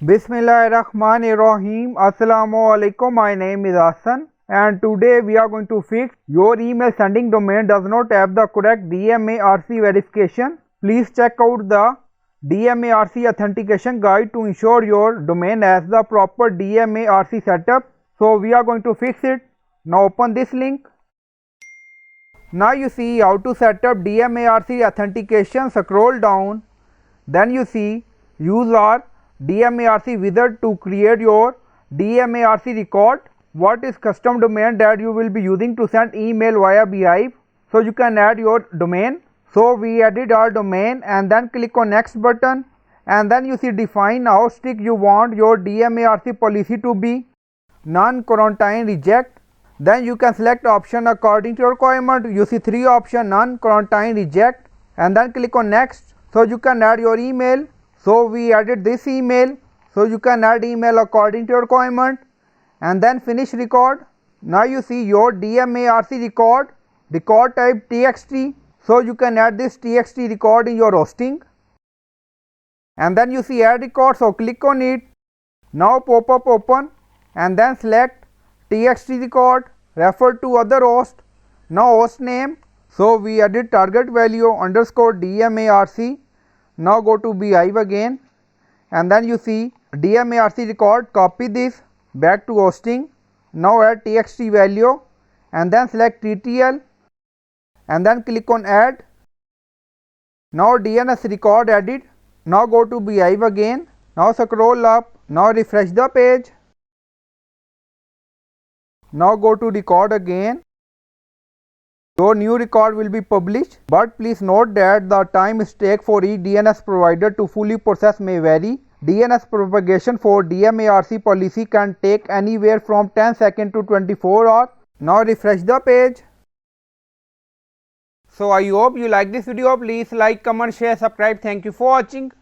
Bismillahirrahmanirrahim. Assalamu alaikum. My name is Hassan and today we are going to fix your email sending domain does not have the correct DMARC verification. Please check out the DMARC authentication guide to ensure your domain has the proper DMARC setup. So we are going to fix it. Now open this link. Now you see how to set up DMARC authentication. Scroll down. Then you see use our DMARC wizard to create your DMARC record. What is custom domain that you will be using to send email via Beehiiv. So you can add your domain. So we added our domain and then click on next button and then you see define how strict you want your DMARC policy to be. None, quarantine, reject. Then you can select option according to your requirement. You see three options: none, quarantine, reject, and then click on next. So you can add your email. So we added this email. So you can add email according to your requirement and then finish record. Now you see your DMARC record type TXT. So you can add this TXT record in your hosting and then you see add record. So click on it. Now pop-up open and then select TXT record, refer to other host. Now host name. So we added target value underscore DMARC. Now go to Beehiiv again and then you see DMARC record, copy this back to hosting. Now add TXT value and then select TTL and then click on add. Now DNS record added. Now go to Beehiiv again. Now scroll up. Now refresh the page. Now go to record again. Your new record will be published, but please note that the time it takes for each DNS provider to fully process may vary. DNS propagation for DMARC policy can take anywhere from 10 seconds to 24 hours. Now refresh the page. So I hope you like this video. Please like, comment, share, subscribe. Thank you for watching.